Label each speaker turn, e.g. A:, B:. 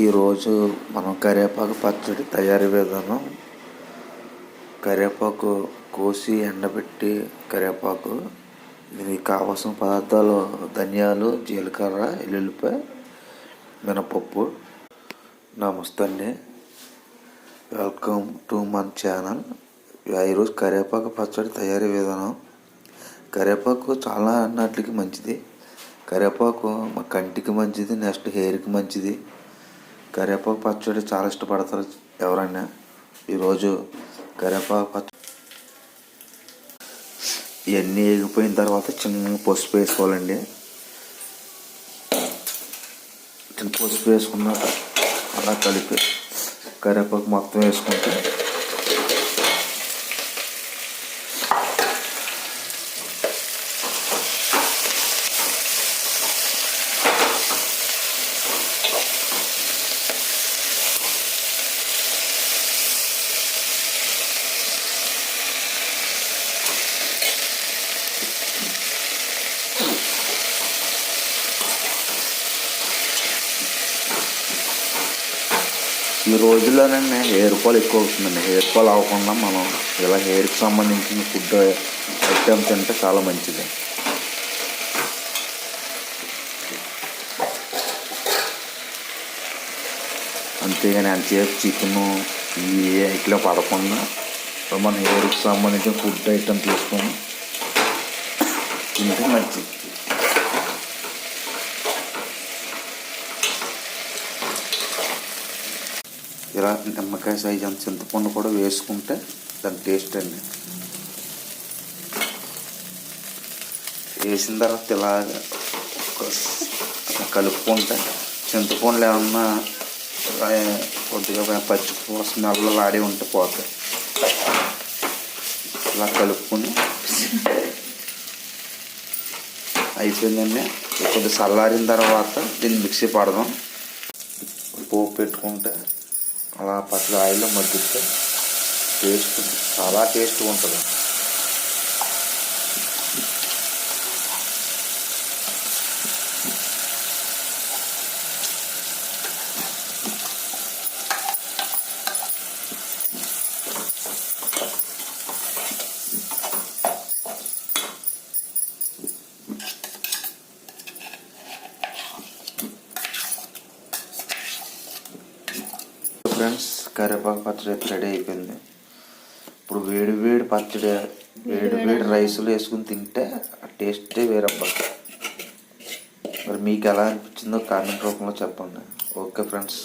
A: ఈరోజు మనం కరివేపాకు పచ్చడి తయారీ విధానం. కరివేపాకు కోసి ఎండబెట్టి కరివేపాకు, దీనికి కావాల్సిన పదార్థాలు ధనియాలు, జీలకర్ర, ఎల్లుల్లిపాయ, మినపప్పు. నమస్తే అండి, వెల్కమ్ టు మన ఛానల్. ఈరోజు కరివేపాకు పచ్చడి తయారీ విధానం. కరివేపాకు చాలా అన్నిటికి మంచిది. కరివేపాకు మా కంటికి మంచిది, నెక్స్ట్ హెయిర్కి మంచిది. కరివేపాకు పచ్చడి చాలా ఇష్టపడతారు ఎవరైనా. ఈరోజు కరివేపాకు పచ్చడి ఇవన్నీ వేగిపోయిన తర్వాత చిన్న పసుపు వేసుకోవాలండి. చిన్న పసుపు వేసుకున్నాక అలా కలిపి కరివేపాకు మొత్తం వేసుకుంటే ఈ రోజుల్లోనే హెయిర్ ఫాల్ ఎక్కువ అవుతుందండి. హెయిర్ ఫాల్ అవ్వకుండా మనం ఇలా హెయిర్కి సంబంధించిన ఫుడ్ ఐటమ్స్ అంటే చాలా మంచిది. అంతేగాని అంతసేపు చికెను ఈ ఇట్లా పడకుండా మన హెయిర్కి సంబంధించిన ఫుడ్ ఐటమ్ తీసుకొని తింటే మంచిది. ఇలా నిమ్మకాయ సైజ్ అంత చింతపండు కూడా వేసుకుంటే దాని టేస్ట్ అండి. వేసిన తర్వాత ఇలాగ కలుపుకుంటే చింతపండులు ఏమన్నా కొద్దిగా పచ్చి స్మెల్ ఆడి ఉంటే పోతాయి. ఇలా కలుపుకొని అయిపోయిందండి. కొద్దిగా చల్లారిన తర్వాత దీన్ని మిక్సీ పడదాం. పోపు పెట్టుకుంటే అలా పచ్చడి ఆయిల్లో మగ్గిస్తే టేస్ట్ చాలా టేస్ట్గా ఉంటుంది. ఫ్రెండ్స్, కరివేపాకు పచ్చడి రెడీ అయిపోయింది. ఇప్పుడు వేడి వేడి పచ్చడి వేడి వేడి రైస్లో వేసుకుని తింటే ఆ టేస్టే వేరబ్బా. మరి మీకు ఎలా అనిపించిందో కామెంట్ రూపంలో చెప్పండి. Okay friends.